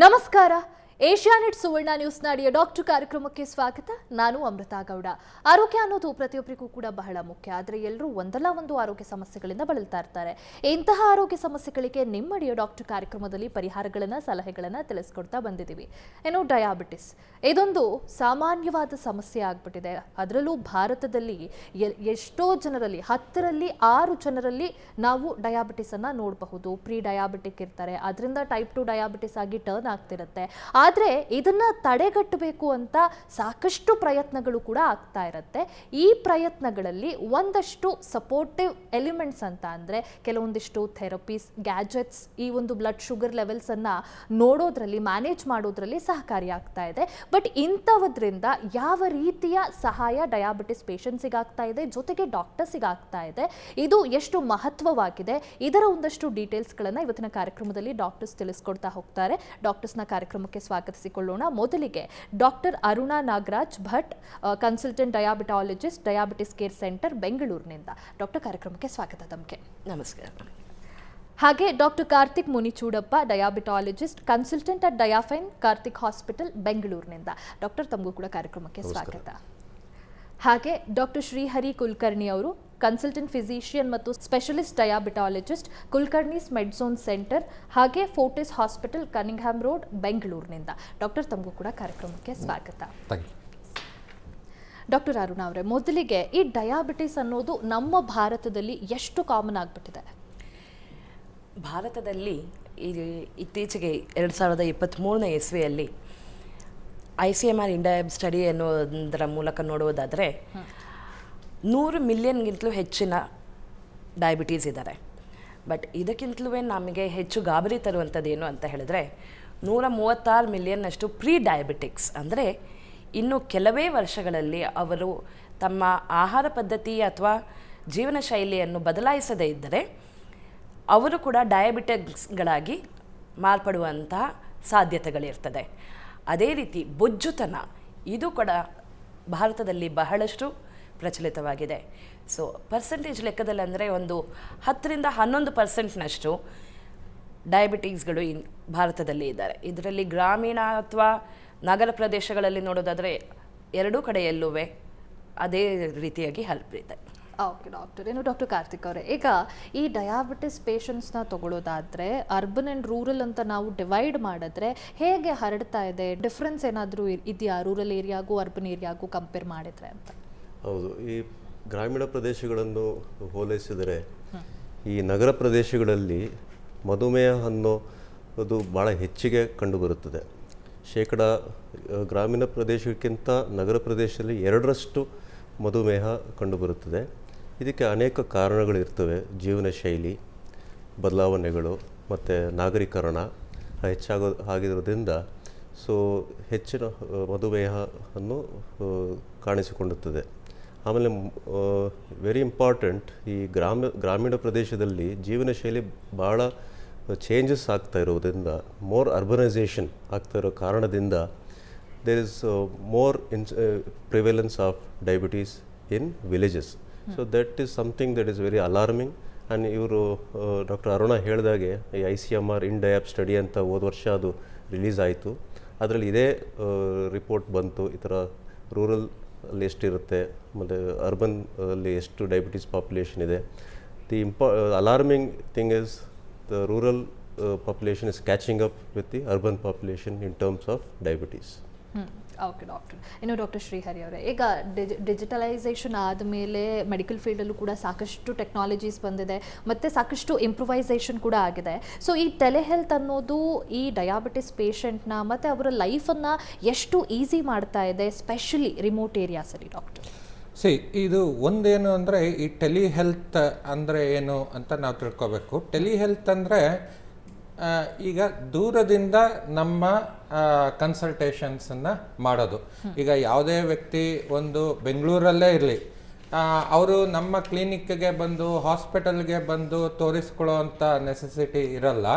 ನಮಸ್ಕಾರ. ಏಷ್ಯಾನೆಟ್ ಸುವರ್ಣ news ನಾಡಿಯ doctor ಕಾರ್ಯಕ್ರಮಕ್ಕೆ ಸ್ವಾಗತ. ನಾನು ಅಮೃತಾ ಗೌಡ. ಆರೋಗ್ಯ ಅನ್ನೋದು ಪ್ರತಿಯೊಬ್ಬರಿಗೂ ಕೂಡ ಬಹಳ ಮುಖ್ಯ. ಆದರೆ ಎಲ್ಲರೂ ಒಂದಲ್ಲ ಒಂದು ಆರೋಗ್ಯ ಸಮಸ್ಯೆಗಳಿಂದ ಬಳಲ್ತಾ ಇರ್ತಾರೆ. ಇಂತಹ ಆರೋಗ್ಯ ಸಮಸ್ಯೆಗಳಿಗೆ ನಿಮ್ಮಡಿಯ ಡಾಕ್ಟರ್ ಕಾರ್ಯಕ್ರಮದಲ್ಲಿ ಪರಿಹಾರಗಳನ್ನು, ಸಲಹೆಗಳನ್ನು ತಿಳಿಸ್ಕೊಡ್ತಾ ಬಂದಿದ್ದೀವಿ. ಏನು ಡಯಾಬಿಟಿಸ್ ಇದೊಂದು ಸಾಮಾನ್ಯವಾದ ಸಮಸ್ಯೆ ಆಗ್ಬಿಟ್ಟಿದೆ. ಅದರಲ್ಲೂ ಭಾರತದಲ್ಲಿ ಎಷ್ಟೋ ಜನರಲ್ಲಿ 10ರಲ್ಲಿ 6 ಜನರಲ್ಲಿ ನಾವು ಡಯಾಬಿಟಿಸ್ ಅನ್ನ ನೋಡಬಹುದು. ಪ್ರೀ ಡಯಾಬಿಟಿಕ್ ಇರ್ತಾರೆ, ಅದರಿಂದ ಟೈಪ್ 2 ಡಯಾಬಿಟಿಸ್ ಆಗಿ ಟರ್ನ್ ಆಗ್ತಿರುತ್ತೆ. ಆದರೆ ಇದನ್ನ ತಡೆಗಟ್ಟಬೇಕು ಅಂತ ಸಾಕಷ್ಟು ಪ್ರಯತ್ನಗಳು ಕೂಡ ಆಗ್ತಾ ಇರುತ್ತೆ. ಈ ಪ್ರಯತ್ನಗಳಲ್ಲಿ ಒಂದಷ್ಟು ಸಪೋರ್ಟಿವ್ ಎಲಿಮೆಂಟ್ಸ್ ಅಂತ ಅಂದರೆ ಕೆಲವೊಂದಿಷ್ಟು ಥೆರಪೀಸ್, ಗ್ಯಾಜೆಟ್ಸ್ ಈ ಒಂದು ಬ್ಲಡ್ ಶುಗರ್ ಲೆವೆಲ್ಸ್ ಅನ್ನ ನೋಡೋದ್ರಲ್ಲಿ, ಮ್ಯಾನೇಜ್ ಮಾಡೋದ್ರಲ್ಲಿ ಸಹಕಾರಿಯಾಗ್ತಾ ಇದೆ. ಬಟ್ ಇಂಥವದ್ರಿಂದ ಯಾವ ರೀತಿಯ ಸಹಾಯ ಡಯಾಬಿಟಿಸ್ ಪೇಷಂಟ್ಸಿಗೆ ಆಗ್ತಾ ಇದೆ, ಜೊತೆಗೆ ಡಾಕ್ಟರ್ಸಿಗೆ ಆಗ್ತಾ ಇದೆ, ಇದು ಎಷ್ಟು ಮಹತ್ವವಾಗಿದೆ, ಇದರ ಒಂದಷ್ಟು ಡೀಟೇಲ್ಸ್ಗಳನ್ನು ಇವತ್ತಿನ ಕಾರ್ಯಕ್ರಮದಲ್ಲಿ ಡಾಕ್ಟರ್ಸ್ ತಿಳಿಸ್ಕೊಡ್ತಾ ಹೋಗ್ತಾರೆ. ಡಾಕ್ಟರ್ಸ್ನ ಕಾರ್ಯಕ್ರಮಕ್ಕೆ ಸ್ವಾಗತಿಸಿಕೊಳ್ಳೋಣ. ಮೊದಲಿಗೆ doctor Aruna Nagaraj Bhat, consultant diabetologist, diabetes care centre, ಬೆಂಗಳೂರಿನಿಂದ. ಡಾಕ್ಟರ್, ಕಾರ್ಯಕ್ರಮಕ್ಕೆ ಸ್ವಾಗತ ತಮಗೆ. ನಮಸ್ಕಾರ. ಹಾಗೆ doctor Karthik Munichoodappa, diabetologist, consultant at Diafine Karthik hospital, ಬೆಂಗಳೂರಿನಿಂದ. ಡಾಕ್ಟರ್, ತಮಗೂ ಕೂಡ ಕಾರ್ಯಕ್ರಮಕ್ಕೆ ಸ್ವಾಗತ. ಹಾಗೆ ಡಾಕ್ಟರ್ ಶ್ರೀಹರಿ ಕುಲಕರ್ಣಿ ಅವರು, ಕನ್ಸಲ್ಟೆಂಟ್ ಫಿಸಿಷಿಯನ್ ಮತ್ತು specialist diabetologist, Kulkarni's Medzone centre, ಹಾಗೆ ಫೋರ್ಟಿಸ್ ಹಾಸ್ಪಿಟಲ್, ಕನಿಂಗ್ಹ್ಯಾಮ್ ರೋಡ್, ಬೆಂಗಳೂರಿನಿಂದ. ಡಾಕ್ಟರ್, ತಮಗೂ ಕೂಡ ಕಾರ್ಯಕ್ರಮಕ್ಕೆ ಸ್ವಾಗತ. ಡಾಕ್ಟರ್ ಅರುಣಾ ಅವರೇ, ಮೊದಲಿಗೆ ಈ ಡಯಾಬಿಟಿಸ್ ಅನ್ನೋದು ನಮ್ಮ ಭಾರತದಲ್ಲಿ ಎಷ್ಟು ಕಾಮನ್ ಆಗಿಬಿಟ್ಟಿದೆ? ಭಾರತದಲ್ಲಿ ಇತ್ತೀಚೆಗೆ 2023ನೇ ಇಸ್ವಿಯಲ್ಲಿ ICMR ಇಂಡಿಯಾ ಸ್ಟಡಿ ಎನ್ನುವುದರ ಮೂಲಕ ನೋಡುವುದಾದರೆ 100 ಮಿಲಿಯನ್ಗಿಂತಲೂ ಹೆಚ್ಚಿನ ಡಯಾಬಿಟೀಸ್ ಇದ್ದಾರೆ. ಬಟ್ ಇದಕ್ಕಿಂತಲೂ ನಮಗೆ ಹೆಚ್ಚು ಗಾಬರಿ ತರುವಂಥದ್ದೇನು ಅಂತ ಹೇಳಿದ್ರೆ 136 ಮಿಲಿಯನ್ನಷ್ಟು ಪ್ರೀ ಡಯಾಬಿಟಿಕ್ಸ್, ಅಂದರೆ ಇನ್ನು ಕೆಲವೇ ವರ್ಷಗಳಲ್ಲಿ ಅವರು ತಮ್ಮ ಆಹಾರ ಪದ್ಧತಿ ಅಥವಾ ಜೀವನ ಶೈಲಿಯನ್ನು ಬದಲಾಯಿಸದೇ ಇದ್ದರೆ ಅವರು ಕೂಡ ಡಯಾಬಿಟಿಕ್ಸ್ಗಳಾಗಿ ಮಾರ್ಪಡುವಂತಹ ಸಾಧ್ಯತೆಗಳಿರ್ತದೆ. ಅದೇ ರೀತಿ ಬೊಜ್ಜುತನ, ಇದು ಕೂಡ ಭಾರತದಲ್ಲಿ ಬಹಳಷ್ಟು ಪ್ರಚಲಿತವಾಗಿದೆ. ಸೊ ಪರ್ಸೆಂಟೇಜ್ ಲೆಕ್ಕದಲ್ಲಿ ಅಂದರೆ ಒಂದು 10ರಿಂದ 11% ಡಯಾಬಿಟಿಕ್ಸ್ಗಳು ಭಾರತದಲ್ಲಿ ಇದ್ದಾರೆ. ಇದರಲ್ಲಿ ಗ್ರಾಮೀಣ ಅಥವಾ ನಗರ ಪ್ರದೇಶಗಳಲ್ಲಿ ನೋಡೋದಾದರೆ ಎರಡೂ ಕಡೆಯಲ್ಲೂ ಅದೇ ರೀತಿಯಾಗಿ ಹೆಲ್ಪ್ ಇದೆ. Okay doctor. ಏನು ಡಾಕ್ಟರ್ ಕಾರ್ತಿಕ್ ಅವರೇ, ಈಗ ಈ ಡಯಾಬಿಟಿಸ್ ಪೇಷಂಟ್ಸ್ನ ತಗೊಳ್ಳೋದಾದರೆ ಅರ್ಬನ್ ಆ್ಯಂಡ್ ರೂರಲ್ ಅಂತ ನಾವು ಡಿವೈಡ್ ಮಾಡಿದ್ರೆ ಹೇಗೆ ಹರಡ್ತಾ ಇದೆ? ಡಿಫ್ರೆನ್ಸ್ ಏನಾದರೂ ಇದೆಯಾ ರೂರಲ್ ಏರಿಯಾಗೂ ಅರ್ಬನ್ ಏರಿಯಾಗೂ ಕಂಪೇರ್ ಮಾಡಿದರೆ ಅಂತ? ಹೌದು, ಈ ಗ್ರಾಮೀಣ ಪ್ರದೇಶಗಳನ್ನು ಹೋಲಿಸಿದರೆ ಈ ನಗರ ಪ್ರದೇಶಗಳಲ್ಲಿ ಮಧುಮೇಹ ಅನ್ನೋದು ಭಾಳ ಹೆಚ್ಚಿಗೆ ಕಂಡುಬರುತ್ತದೆ. ಗ್ರಾಮೀಣ ಪ್ರದೇಶಕ್ಕಿಂತ ನಗರ ಪ್ರದೇಶದಲ್ಲಿ 2ರಷ್ಟು ಮಧುಮೇಹ ಕಂಡುಬರುತ್ತದೆ. ಇದಕ್ಕೆ ಅನೇಕ ಕಾರಣಗಳಿರ್ತವೆ. ಜೀವನ ಶೈಲಿ ಬದಲಾವಣೆಗಳು ಮತ್ತು ನಾಗರೀಕರಣ ಆಗಿರೋದ್ರಿಂದ ಹೆಚ್ಚಿನ ಮಧುಮೇಹ ಅನ್ನು ಕಾಣಿಸಿಕೊಳ್ಳುತ್ತದೆ. ಆಮೇಲೆ ವೆರಿ ಇಂಪಾರ್ಟೆಂಟ್, ಈ ಗ್ರಾಮೀಣ ಪ್ರದೇಶದಲ್ಲಿ ಜೀವನ ಶೈಲಿ ಭಾಳ ಚೇಂಜಸ್ ಆಗ್ತಾ ಇರೋದ್ರಿಂದ, ಮೋರ್ ಅರ್ಬನೈಸೇಷನ್ ಆಗ್ತಾ ಇರೋ ಕಾರಣದಿಂದ there is more prevalence of diabetes in villages. So that is something that is very alarming. And ಇವರು ಡಾಕ್ಟರ್ ಅರುಣಾ ಹೇಳಿದಾಗೆ ಈ ICMR ಇಂಡಿಯಾ ಸ್ಟಡಿ ಅಂತ ಹೋದ ವರ್ಷ ಅದು ರಿಲೀಸ್ ಆಯಿತು. ಅದರಲ್ಲಿ ಇದೇ ರಿಪೋರ್ಟ್ ಬಂತು, ಈ ಥರ ರೂರಲ್ ಅಲ್ಲಿ ಎಷ್ಟಿರುತ್ತೆ ಮತ್ತು ಅರ್ಬನ್ ಅಲ್ಲಿ ಎಷ್ಟು ಡಯಾಬಿಟೀಸ್ ಪಾಪ್ಯುಲೇಷನ್ ಇದೆ. The alarming thing is the rural population is catching up with the urban population in terms of diabetes. Okay doctor. ಇನ್ನು ಡಾಕ್ಟರ್ ಶ್ರೀಹರಿ ಅವರೇ, ಈಗ ಡಿಜಿಟಲೈಸೇಷನ್ ಆದಮೇಲೆ ಮೆಡಿಕಲ್ ಫೀಲ್ಡಲ್ಲೂ ಕೂಡ ಸಾಕಷ್ಟು ಟೆಕ್ನಾಲಜೀಸ್ ಬಂದಿದೆ ಮತ್ತು ಸಾಕಷ್ಟು ಇಂಪ್ರೂವೈಸೇಷನ್ ಕೂಡ ಆಗಿದೆ. ಸೊ ಈ ಟೆಲೆ ಹೆಲ್ತ್ ಅನ್ನೋದು ಈ ಡಯಾಬಿಟಿಸ್ ಪೇಷಂಟ್ನ ಮತ್ತು ಅವರ ಲೈಫನ್ನು ಎಷ್ಟು ಈಸಿ ಮಾಡ್ತಾ ಇದೆ, ಸ್ಪೆಷಲಿ ರಿಮೋಟ್ ಏರಿಯಾಸಲ್ಲಿ? ಡಾಕ್ಟರ್ ಇದು ಒಂದೇನು ಅಂದರೆ, ಈ ಟೆಲಿ ಹೆಲ್ತ್ ಅಂದರೆ ಏನು ಅಂತ ನಾವು ತಿಳ್ಕೊಬೇಕು. ಟೆಲಿ ಹೆಲ್ತ್ ಅಂದರೆ ಈಗ ದೂರದಿಂದ ನಮ್ಮ ಕನ್ಸಲ್ಟೇಷನ್ಸನ್ನು ಮಾಡೋದು. ಈಗ ಯಾವುದೇ ವ್ಯಕ್ತಿ ಒಂದು ಬೆಂಗಳೂರಲ್ಲೇ ಇರಲಿ, ಅವರು ನಮ್ಮ ಕ್ಲಿನಿಕ್ಗೆ ಬಂದು ಹಾಸ್ಪಿಟಲ್ಗೆ ಬಂದು ತೋರಿಸ್ಕೊಳ್ಳೋ ಅಂಥ ನೆಸೆಸಿಟಿ ಇರಲ್ಲ.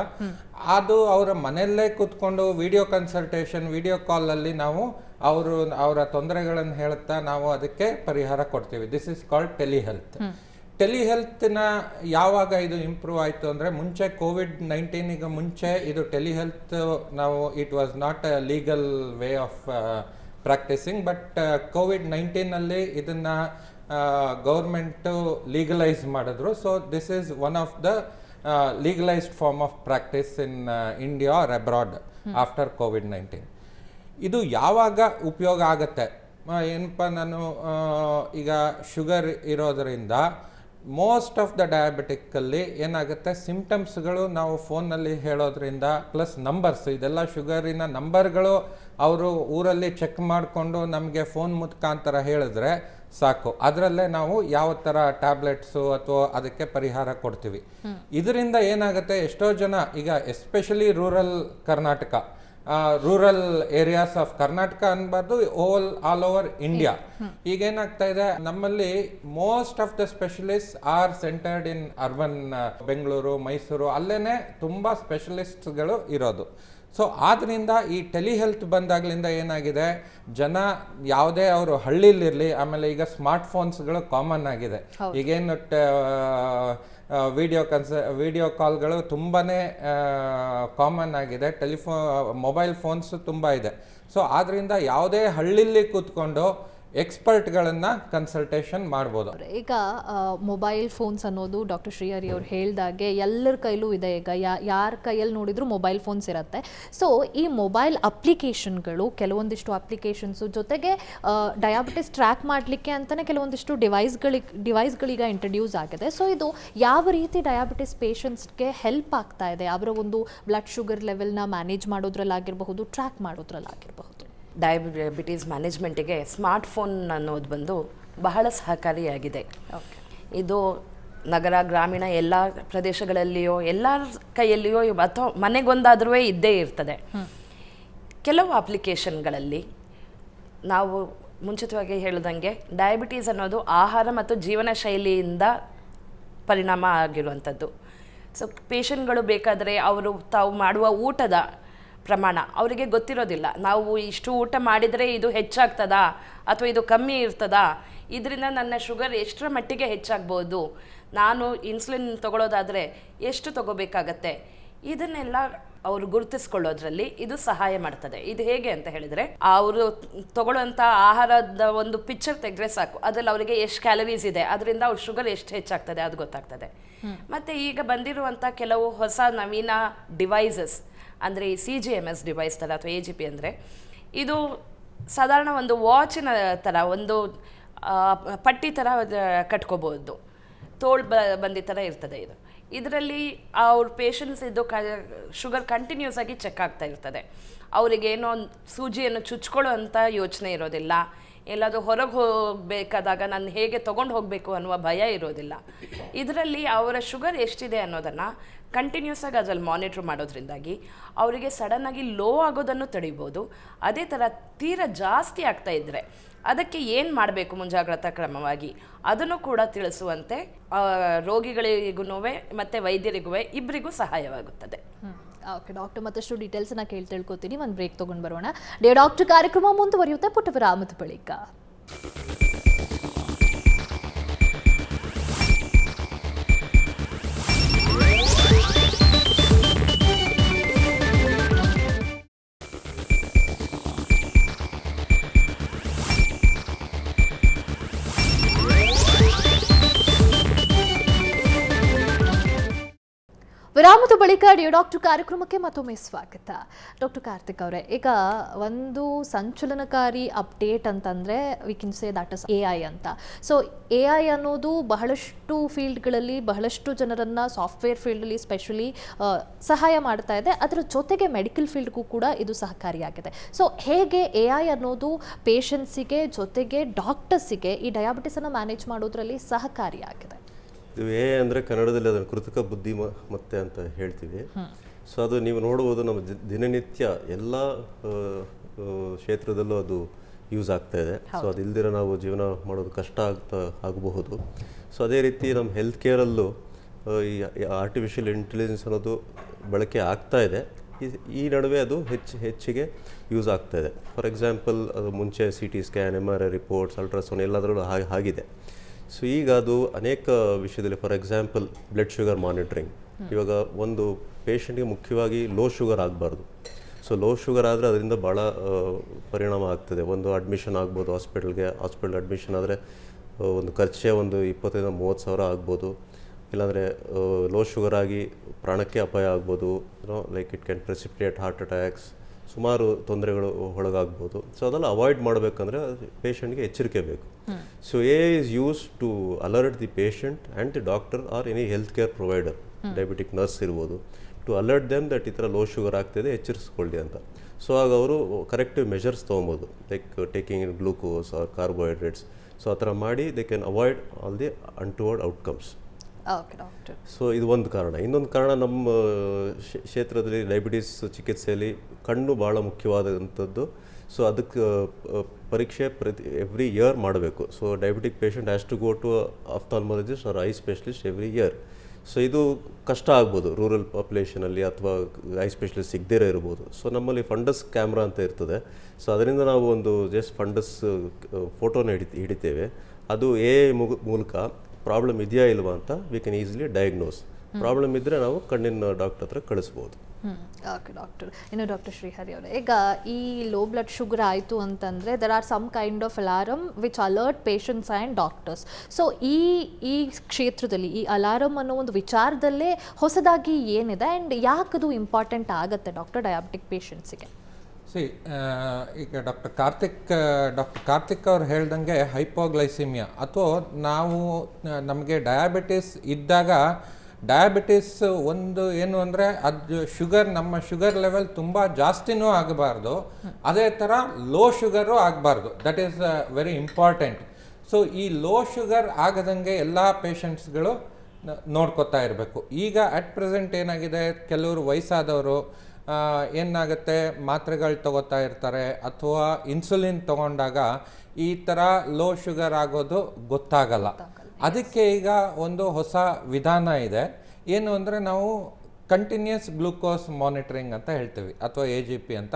ಅದು ಅವರ ಮನೆಯಲ್ಲೇ ಕೂತ್ಕೊಂಡು ವಿಡಿಯೋ ಕನ್ಸಲ್ಟೇಷನ್, ವಿಡಿಯೋ ಕಾಲಲ್ಲಿ ನಾವು ಅವರ ತೊಂದರೆಗಳನ್ನು ಹೇಳ್ತಾ ನಾವು ಅದಕ್ಕೆ ಪರಿಹಾರ ಕೊಡ್ತೀವಿ. This is called telehealth. ಟೆಲಿಹೆಲ್ತ್ನ ಯಾವಾಗ ಇದು ಇಂಪ್ರೂವ್ ಆಯಿತು ಅಂದರೆ ಮುಂಚೆ ಕೋವಿಡ್-19 ಮುಂಚೆ ಇದು ಟೆಲಿಹೆಲ್ತ್ ನಾವು it was not a legal way of practising. But ಕೋವಿಡ್-19ನಲ್ಲಿ ಇದನ್ನು ಗೌರ್ಮೆಂಟು ಲೀಗಲೈಸ್ ಮಾಡಿದ್ರು. So this is one of the legalised form of practice in India or abroad after ಕೋವಿಡ್-19. ಇದು ಯಾವಾಗ ಉಪಯೋಗ ಆಗುತ್ತೆ ಏನಪ್ಪ, ನಾನು ಈಗ ಶುಗರ್ ಇರೋದರಿಂದ ಮೋಸ್ಟ್ ಆಫ್ ದ ಡಯಾಬಿಟಿಕ್ಕಲ್ಲಿ ಏನಾಗುತ್ತೆ, ಸಿಂಪ್ಟಮ್ಸ್ಗಳು ನಾವು ಫೋನಲ್ಲಿ ಹೇಳೋದ್ರಿಂದ ಪ್ಲಸ್ ನಂಬರ್ಸ್, ಇದೆಲ್ಲ ಶುಗರಿನ ನಂಬರ್ಗಳು ಅವರು ಊರಲ್ಲಿ ಚೆಕ್ ಮಾಡಿಕೊಂಡು ನಮಗೆ ಫೋನ್ ಮುಖಾಂತರ ಹೇಳಿದ್ರೆ ಸಾಕು, ಅದರಲ್ಲೇ ನಾವು ಯಾವ ಥರ ಟ್ಯಾಬ್ಲೆಟ್ಸು ಅಥವಾ ಅದಕ್ಕೆ ಪರಿಹಾರ ಕೊಡ್ತೀವಿ. ಇದರಿಂದ ಏನಾಗುತ್ತೆ, ಎಷ್ಟೋ ಜನ ಈಗ especially rural Karnataka, rural areas of Karnataka ಅನ್ಬಾರ್ದು, ಆಲ್ ಓವರ್ ಇಂಡಿಯಾ. ಈಗೇನಾಗ್ತಾ ಇದೆ, ನಮ್ಮಲ್ಲಿ most of the specialist are centred in urban Bengaluru, Mysuru, ಅಲ್ಲೇನೆ ತುಂಬ ಸ್ಪೆಷಲಿಸ್ಟ್ಗಳು ಇರೋದು. ಸೊ ಆದ್ದರಿಂದ ಈ ಟೆಲಿಹೆಲ್ತ್ ಬಂದಾಗ್ಲಿಂದ ಏನಾಗಿದೆ, ಜನ ಯಾವುದೇ ಅವರು ಹಳ್ಳಿಲಿರಲಿ, ಆಮೇಲೆ ಈಗ ಸ್ಮಾರ್ಟ್ ಫೋನ್ಸ್ಗಳು ಕಾಮನ್ ಆಗಿದೆ. ಈಗೇನು ವಿಡಿಯೋ ಕಾಲ್ಗಳು ತುಂಬಾ ಕಾಮನ್ ಆಗಿದೆ, ಮೊಬೈಲ್ ಫೋನ್ಸ್ ತುಂಬ ಇದೆ. ಸೊ ಆದ್ದರಿಂದ ಯಾವುದೇ ಹಳ್ಳಿಲಿ ಕೂತ್ಕೊಂಡು ಎಕ್ಸ್ಪರ್ಟ್ಗಳನ್ನು ಕನ್ಸಲ್ಟೇಷನ್ ಮಾಡ್ಬೋದು. ಈಗ ಮೊಬೈಲ್ ಫೋನ್ಸ್ ಅನ್ನೋದು ಡಾಕ್ಟರ್ ಶ್ರೀಹರಿ ಅವ್ರು ಹೇಳ್ದಾಗೆ ಎಲ್ಲರ ಕೈಲೂ ಇದೆ. ಈಗ ಯಾರ ಕೈಯಲ್ಲಿ ನೋಡಿದ್ರು ಮೊಬೈಲ್ ಫೋನ್ಸ್ ಇರುತ್ತೆ. ಸೊ ಈ ಮೊಬೈಲ್ ಅಪ್ಲಿಕೇಶನ್ಗಳು, ಕೆಲವೊಂದಿಷ್ಟು ಅಪ್ಲಿಕೇಶನ್ಸು ಜೊತೆಗೆ ಡಯಾಬಿಟಿಸ್ ಟ್ರ್ಯಾಕ್ ಮಾಡಲಿಕ್ಕೆ ಅಂತಲೇ ಕೆಲವೊಂದಿಷ್ಟು ಡಿವೈಸ್ಗಳೀಗ ಇಂಟ್ರಡ್ಯೂಸ್ ಆಗಿದೆ. ಸೊ ಇದು ಯಾವ ರೀತಿ ಡಯಾಬಿಟಿಸ್ ಪೇಷಂಟ್ಸ್ಗೆ ಹೆಲ್ಪ್ ಆಗ್ತಾ ಇದೆ, ಅವರ ಒಂದು ಬ್ಲಡ್ ಶುಗರ್ ಲೆವೆಲ್ನ ಮ್ಯಾನೇಜ್ ಮಾಡೋದ್ರಲ್ಲಾಗಿರಬಹುದು, ಟ್ರ್ಯಾಕ್ ಮಾಡೋದ್ರಲ್ಲಾಗಿರಬಹುದು? ಡಯಾಬಿಟೀಸ್ ಮ್ಯಾನೇಜ್ಮೆಂಟಿಗೆ ಸ್ಮಾರ್ಟ್ಫೋನ್ ಅನ್ನೋದು ಬಂದು ಬಹಳ ಸಹಕಾರಿಯಾಗಿದೆ. ಇದು ನಗರ ಗ್ರಾಮೀಣ ಎಲ್ಲ ಪ್ರದೇಶಗಳಲ್ಲಿಯೋ ಎಲ್ಲರ ಕೈಯಲ್ಲಿಯೋ ಅಥವಾ ಮನೆಗೊಂದಾದ್ರೂ ಇದ್ದೇ ಇರ್ತದೆ. ಕೆಲವು ಅಪ್ಲಿಕೇಶನ್ಗಳಲ್ಲಿ ನಾವು ಮುಂಚಿತವಾಗಿ ಹೇಳಿದಂಗೆ ಡಯಾಬಿಟೀಸ್ ಅನ್ನೋದು ಆಹಾರ ಮತ್ತು ಜೀವನ ಶೈಲಿಯಿಂದ ಪರಿಣಾಮ ಆಗಿರುವಂಥದ್ದು. ಸೊ ಪೇಷಂಟ್ಗಳು ಬೇಕಾದರೆ ಅವರು ತಾವು ಮಾಡುವ ಊಟದ ಪ್ರಮಾಣ ಅವರಿಗೆ ಗೊತ್ತಿರೋದಿಲ್ಲ. ನಾವು ಇಷ್ಟು ಊಟ ಮಾಡಿದರೆ ಇದು ಹೆಚ್ಚಾಗ್ತದಾ ಅಥವಾ ಇದು ಕಮ್ಮಿ ಇರ್ತದಾ, ಇದರಿಂದ ನನ್ನ ಶುಗರ್ ಎಷ್ಟರ ಮಟ್ಟಿಗೆ ಹೆಚ್ಚಾಗ್ಬೋದು, ನಾನು ಇನ್ಸುಲಿನ್ ತಗೊಳ್ಳೋದಾದರೆ ಎಷ್ಟು ತಗೋಬೇಕಾಗತ್ತೆ, ಇದನ್ನೆಲ್ಲ ಅವರು ಗುರುತಿಸ್ಕೊಳ್ಳೋದ್ರಲ್ಲಿ ಇದು ಸಹಾಯ ಮಾಡ್ತದೆ. ಇದು ಹೇಗೆ ಅಂತ ಹೇಳಿದರೆ, ಅವರು ತಗೊಳ್ಳುವಂಥ ಆಹಾರದ ಒಂದು ಪಿಕ್ಚರ್ ತೆಗೆದ್ರೆ ಸಾಕು, ಅದರಲ್ಲಿ ಅವರಿಗೆ ಎಷ್ಟು ಕ್ಯಾಲರೀಸ್ ಇದೆ, ಅದರಿಂದ ಅವ್ರ ಶುಗರ್ ಎಷ್ಟು ಹೆಚ್ಚಾಗ್ತದೆ ಅದು ಗೊತ್ತಾಗ್ತದೆ. ಮತ್ತು ಈಗ ಬಂದಿರುವಂಥ ಕೆಲವು ಹೊಸ ನವೀನ ಡಿವೈಸಸ್ ಅಂದರೆ ಈ CGMS ಡಿವೈಸ್ ಥರ ಅಥವಾ AGP ಅಂದರೆ, ಇದು ಸಾಧಾರಣ ಒಂದು ವಾಚಿನ ಥರ ಒಂದು ಪಟ್ಟಿ ಥರ ಕಟ್ಕೋಬೋದು, ತೋಳು ಬಂದಿ ಥರ ಇರ್ತದೆ. ಇದರಲ್ಲಿ ಅವ್ರ ಪೇಷಂಟ್ಸ್ ಇದು ಶುಗರ್ ಕಂಟಿನ್ಯೂಸ್ ಆಗಿ ಚೆಕ್ ಆಗ್ತಾ ಇರ್ತದೆ. ಅವರಿಗೇನೋ ಸೂಜಿಯನ್ನು ಚುಚ್ಕೊಳ್ಳೋ ಅಂಥ ಯೋಚನೆ ಇರೋದಿಲ್ಲ, ಎಲ್ಲಾದರೂ ಹೊರಗೆ ಹೋಗಬೇಕಾದಾಗ ನಾನು ಹೇಗೆ ತೊಗೊಂಡು ಹೋಗಬೇಕು ಅನ್ನುವ ಭಯ ಇರೋದಿಲ್ಲ. ಇದರಲ್ಲಿ ಅವರ ಶುಗರ್ ಎಷ್ಟಿದೆ ಅನ್ನೋದನ್ನು ಕಂಟಿನ್ಯೂಸ್ ಆಗಿ ಅದರಲ್ಲಿ ಮಾನಿಟ್ರ್ ಮಾಡೋದ್ರಿಂದಾಗಿ ಅವರಿಗೆ ಸಡನ್ನಾಗಿ ಲೋ ಆಗೋದನ್ನು ತಡಿಬೋದು. ಅದೇ ಥರ ತೀರಾ ಜಾಸ್ತಿ ಆಗ್ತಾ ಇದ್ದರೆ ಅದಕ್ಕೆ ಏನು ಮಾಡಬೇಕು ಮುಂಜಾಗ್ರತಾ ಕ್ರಮವಾಗಿ ಅದನ್ನು ಕೂಡ ತಿಳಿಸುವಂತೆ ರೋಗಿಗಳಿಗೂ ಮತ್ತು ವೈದ್ಯರಿಗೂ ಇಬ್ಬರಿಗೂ ಸಹಾಯವಾಗುತ್ತದೆ. ಓಕೆ ಡಾಕ್ಟರ್, ಮತ್ತಷ್ಟು ಡೀಟೇಲ್ಸನ್ನು ತಿಳ್ಕೊತೀನಿ. ಒಂದು ಬ್ರೇಕ್ ತೊಗೊಂಡು ಬರೋಣ. ಡಾಕ್ಟರ್ ಕಾರ್ಯಕ್ರಮ ಮುಂದುವರಿಯುತ್ತೆ ಪುಟ್ಟ ವಿರಾಮದ ಬಳಿಕ. ವಿರಾಮದ ಬಳಿಕ ಡಾಕ್ಟರ್ ಕಾರ್ಯಕ್ರಮಕ್ಕೆ ಮತ್ತೊಮ್ಮೆ ಸ್ವಾಗತ. ಡಾಕ್ಟರ್ ಕಾರ್ತಿಕ್ ಅವರೇ, ಈಗ ಒಂದು ಸಂಚಲನಕಾರಿ ಅಪ್ಡೇಟ್ ಅಂತಂದರೆ we can say that is AI ಅಂತ. ಸೊ AI ಅನ್ನೋದು ಬಹಳಷ್ಟು ಫೀಲ್ಡ್ಗಳಲ್ಲಿ ಬಹಳಷ್ಟು ಜನರನ್ನು ಸಾಫ್ಟ್ವೇರ್ ಫೀಲ್ಡಲ್ಲಿ ಸ್ಪೆಷಲಿ ಸಹಾಯ ಮಾಡ್ತಾ ಇದೆ. ಅದರ ಜೊತೆಗೆ ಮೆಡಿಕಲ್ ಫೀಲ್ಡ್ಗೂ ಕೂಡ ಇದು ಸಹಕಾರಿಯಾಗಿದೆ. ಸೊ ಹೇಗೆ AI ಅನ್ನೋದು ಪೇಷಂಟ್ಸಿಗೆ ಜೊತೆಗೆ ಡಾಕ್ಟರ್ಸಿಗೆ ಈ ಡಯಾಬಿಟಿಸನ್ನು ಮ್ಯಾನೇಜ್ ಮಾಡೋದ್ರಲ್ಲಿ ಸಹಕಾರಿಯಾಗಿದೆ? ಇದು ಅಂದರೆ ಕನ್ನಡದಲ್ಲಿ ಅದನ್ನು ಕೃತಕ ಬುದ್ಧಿಮತ್ತೆ ಅಂತ ಹೇಳ್ತೀವಿ. ಸೊ ಅದು ನೀವು ನೋಡ್ಬೋದು, ನಮ್ಮ ದಿನನಿತ್ಯ ಎಲ್ಲ ಕ್ಷೇತ್ರದಲ್ಲೂ ಅದು ಯೂಸ್ ಆಗ್ತಾ ಇದೆ. ಸೊ ಅದಿಲ್ದಿರ ನಾವು ಜೀವನ ಮಾಡೋದು ಕಷ್ಟ ಆಗಬಹುದು. ಸೊ ಅದೇ ರೀತಿ ನಮ್ಮ ಹೆಲ್ತ್ ಕೇರಲ್ಲೂ ಈ ಆರ್ಟಿಫಿಷಿಯಲ್ ಇಂಟೆಲಿಜೆನ್ಸ್ ಅನ್ನೋದು ಬಳಕೆ ಆಗ್ತಾ ಇದೆ. ಈ ನಡುವೆ ಅದು ಹೆಚ್ಚಿಗೆ ಯೂಸ್ ಆಗ್ತಾ ಇದೆ. ಫಾರ್ ಎಕ್ಸಾಂಪಲ್, ಅದು ಮುಂಚೆ CT scan, MRI reports, ultrasound ಎಲ್ಲದರಲ್ಲೂ ಆಗಿದೆ. ಸೊ ಈಗ ಅದು ಅನೇಕ ವಿಷಯದಲ್ಲಿ, for example blood sugar monitoring. ಇವಾಗ ಒಂದು ಪೇಷಂಟ್ಗೆ ಮುಖ್ಯವಾಗಿ ಲೋ ಶುಗರ್ ಆಗಬಾರ್ದು. ಸೊ ಲೋ ಶುಗರ್ ಆದರೆ ಅದರಿಂದ ಭಾಳ ಪರಿಣಾಮ ಆಗ್ತದೆ. ಒಂದು ಅಡ್ಮಿಷನ್ ಆಗ್ಬೋದು ಹಾಸ್ಪಿಟಲ್ ಅಡ್ಮಿಷನ್ ಆದರೆ ಒಂದು ಖರ್ಚೇ ಒಂದು 20,000-30,000 ಸಾವಿರ ಆಗ್ಬೋದು. ಇಲ್ಲಾಂದರೆ ಲೋ ಶುಗರ್ ಆಗಿ ಪ್ರಾಣಕ್ಕೆ ಅಪಾಯ ಆಗ್ಬೋದು. Like it can precipitate heart attacks, ಸುಮಾರು ತೊಂದರೆಗಳು ಒಳಗಾಗ್ಬೋದು. ಸೊ ಅದೆಲ್ಲ ಅವಾಯ್ಡ್ ಮಾಡಬೇಕಂದ್ರೆ ಪೇಷಂಟ್ಗೆ ಎಚ್ಚರಿಕೆ ಬೇಕು. So a is use to alert the patient and the doctor or any health care provider, diabetic nurse ಇರ್ಬೋದು, ಟು ಅಲರ್ಟ್ ದೆಮ್ ದಟ್ ಈ ಥರ ಲೋ ಶುಗರ್ ಆಗ್ತಿದೆ, ಎಚ್ಚರಿಸ್ಕೊಳ್ಳಿ ಅಂತ. ಸೊ ಆಗ ಅವರು ಕರೆಕ್ಟಿವ್ ಮೆಷರ್ಸ್ ತೊಗೊಬೋದು, like taking in glucose or carbohydrates. So ಆ ಥರ ಮಾಡಿ they can avoid all the untoward outcomes. Okay doctor. So ಇದು ಒಂದು ಕಾರಣ. ಇನ್ನೊಂದು ಕಾರಣ, ನಮ್ಮ ಕ್ಷೇತ್ರದಲ್ಲಿ ಡಯಾಬಿಟೀಸ್ ಚಿಕಿತ್ಸೆಯಲ್ಲಿ ಕಣ್ಣು ಭಾಳ ಮುಖ್ಯವಾದಂಥದ್ದು. ಸೊ ಅದಕ್ಕೆ ಪರೀಕ್ಷೆ ಎವ್ರಿ ಇಯರ್ ಮಾಡಬೇಕು. So diabetic patient has to go to ophthalmologist or eye specialist every year. So ಇದು ಕಷ್ಟ ಆಗ್ಬೋದು ರೂರಲ್ ಪಾಪ್ಯುಲೇಷನಲ್ಲಿ, ಅಥವಾ ಐ ಸ್ಪೆಷಲಿಸ್ಟ್ ಸಿಗದೇ ಇರ್ಬೋದು. ಸೊ ನಮ್ಮಲ್ಲಿ ಫಂಡಸ್ ಕ್ಯಾಮ್ರಾ ಅಂತ ಇರ್ತದೆ. ಸೊ ಅದರಿಂದ ನಾವು ಒಂದು ಜಸ್ಟ್ ಫಂಡಸ್ ಫೋಟೋನ ಹಿಡಿತೇವೆ. ಅದು ಮೂಲಕ ಪ್ರಾಬ್ಲಮ್ ಇದೆಯಾ ಇಲ್ವಾ ಅಂತ we can easily diagnose. Problem ಇದ್ದರೆ ನಾವು ಕಣ್ಣಿನ ಡಾಕ್ಟರ್ ಹತ್ರ ಕಳಿಸ್ಬೋದು. Okay doctor. ಇನ್ನು ಡಾಕ್ಟರ್ ಶ್ರೀಹರಿ ಅವರೇ, ಈಗ ಈ ಲೋ ಬ್ಲಡ್ ಶುಗರ್ ಆಯಿತು ಅಂತಂದರೆ there are some kind of alarm which alert patients and doctors. So ಈ ಕ್ಷೇತ್ರದಲ್ಲಿ ಈ ಅಲಾರಮ್ ಅನ್ನೋ ಒಂದು ವಿಚಾರದಲ್ಲೇ ಹೊಸದಾಗಿ ಏನಿದೆ ಆ್ಯಂಡ್ ಯಾಕದು ಇಂಪಾರ್ಟೆಂಟ್ ಆಗುತ್ತೆ ಡಾಕ್ಟರ್ ಡಯಾಬಿಟಿಕ್ ಪೇಷಂಟ್ಸಿಗೆ? ಈಗ ಡಾಕ್ಟರ್ ಕಾರ್ತಿಕ್ ಅವ್ರು ಹೇಳ್ದಂಗೆ ಹೈಪೋಗ್ಲೈಸಿಮಿಯಾ ಅಥವಾ ನಮಗೆ ಡಯಾಬಿಟಿಸ್ ಇದ್ದಾಗ, ಡಯಾಬಿಟಿಸ್ ಒಂದು ಏನು ಅಂದರೆ ಅದು ನಮ್ಮ ಶುಗರ್ ಲೆವೆಲ್ ತುಂಬ ಜಾಸ್ತಿನೂ ಆಗಬಾರ್ದು, ಅದೇ ಥರ ಲೋ ಶುಗರು ಆಗಬಾರ್ದು. That is very important. So ಈ ಲೋ ಶುಗರ್ ಆಗದಂಗೆ ಎಲ್ಲ ಪೇಷಂಟ್ಸ್ಗಳು ನೋಡ್ಕೊತಾ ಇರಬೇಕು. ಈಗ ಅಟ್ ಪ್ರೆಸೆಂಟ್ ಏನಾಗಿದೆ, ಕೆಲವರು ವಯಸ್ಸಾದವರು ಏನಾಗುತ್ತೆ, ಮಾತ್ರೆಗಳು ತಗೋತಾ ಇರ್ತಾರೆ ಅಥವಾ ಇನ್ಸುಲಿನ್ ತಗೊಂಡಾಗ ಈ ಥರ ಲೋ ಶುಗರ್ ಆಗೋದು ಗೊತ್ತಾಗಲ್ಲ. ಅದಕ್ಕೆ ಈಗ ಒಂದು ಹೊಸ ವಿಧಾನ ಇದೆ. ಏನು ಅಂದರೆ ನಾವು ಕಂಟಿನ್ಯೂಸ್ ಗ್ಲೂಕೋಸ್ ಮಾನಿಟರಿಂಗ್ ಅಂತ ಹೇಳ್ತೀವಿ, ಅಥವಾ AGP ಅಂತ.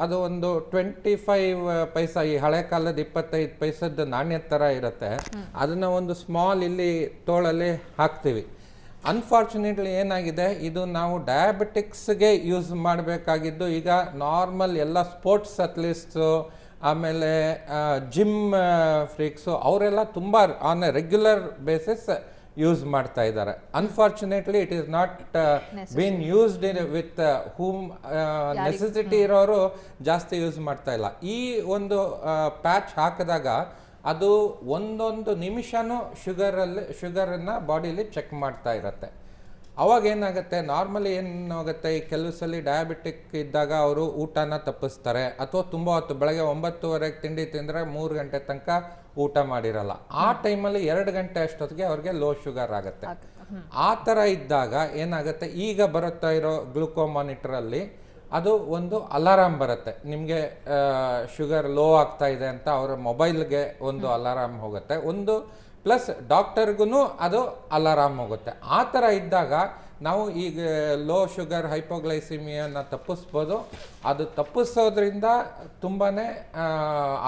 ಅದು ಒಂದು 25 ಪೈಸಾ, ಈ ಹಳೆ ಕಾಲದ 25 ಪೈಸದ ನಾಣ್ಯದ ಥರ ಇರುತ್ತೆ. ಅದನ್ನು ಒಂದು ಸ್ಮಾಲ್ ಇಲ್ಲಿ ತೋಳಲ್ಲಿ ಹಾಕ್ತೀವಿ. ಅನ್ಫಾರ್ಚುನೇಟ್ಲಿ ಏನಾಗಿದೆ, ಇದು ನಾವು ಡಯಾಬಿಟಿಕ್ಸ್ಗೆ ಯೂಸ್ ಮಾಡಬೇಕಾಗಿದ್ದು ಈಗ ನಾರ್ಮಲ್ ಎಲ್ಲ ಸ್ಪೋರ್ಟ್ಸ್ ಅಥ್ಲೀಟ್ಸು, ಆಮೇಲೆ ಜಿಮ್ ಫ್ರೀಕ್ಸು, ಅವರೆಲ್ಲ ತುಂಬ on A regular basis use ಮಾಡ್ತಾ ಇದ್ದಾರೆ. Unfortunately it is not been used with whom necessity ಇರೋರು ಜಾಸ್ತಿ ಯೂಸ್ ಮಾಡ್ತಾ ಇಲ್ಲ. ಈ ಒಂದು ಪ್ಯಾಚ್ ಹಾಕಿದಾಗ ಅದು ಒಂದೊಂದು ನಿಮಿಷನೂ ಶುಗರನ್ನು ಬಾಡಿಲಿ ಚೆಕ್ ಮಾಡ್ತಾ ಇರುತ್ತೆ. ಅವಾಗ ಏನಾಗುತ್ತೆ, ನಾರ್ಮಲಿ ಏನಾಗುತ್ತೆ, ಈ ಕೆಲವು ಸಲ ಡಯಾಬಿಟಿಕ್ ಇದ್ದಾಗ ಅವರು ಊಟನ ತಪ್ಪಿಸ್ತಾರೆ, ಅಥವಾ ತುಂಬ ಹೊತ್ತು ಬೆಳಗ್ಗೆ 9:30 ತಿಂಡಿ ತಿಂದರೆ 3 ಗಂಟೆ ತನಕ ಊಟ ಮಾಡಿರಲ್ಲ. ಆ ಟೈಮಲ್ಲಿ 2 ಗಂಟೆ ಅಷ್ಟೊತ್ತಿಗೆ ಅವ್ರಿಗೆ ಲೋ ಶುಗರ್ ಆಗುತ್ತೆ. ಆ ಥರ ಇದ್ದಾಗ ಏನಾಗುತ್ತೆ, ಈಗ ಬರುತ್ತಾ ಇರೋ ಗ್ಲೂಕೋ ಮಾನಿಟರಲ್ಲಿ ಅದು ಒಂದು ಅಲಾರಾಮ್ ಬರುತ್ತೆ. ನಿಮಗೆ ಶುಗರ್ ಲೋ ಆಗ್ತಾ ಇದೆ ಅಂತ ಅವರ ಮೊಬೈಲ್ಗೆ ಒಂದು ಅಲಾರಾಮ್ ಹೋಗುತ್ತೆ, ಒಂದು ಪ್ಲಸ್ ಡಾಕ್ಟರ್ಗೂ ಅದು ಅಲಾರಾಮ್ ಹೋಗುತ್ತೆ. ಆ ಥರ ಇದ್ದಾಗ ನಾವು ಈಗ ಲೋ ಶುಗರ್ ಹೈಪೋಗ್ಲೈಸಿಮಿಯನ್ನ ತಪ್ಪಿಸ್ಬೋದು. ಅದು ತಪ್ಪಿಸೋದ್ರಿಂದ ತುಂಬಾ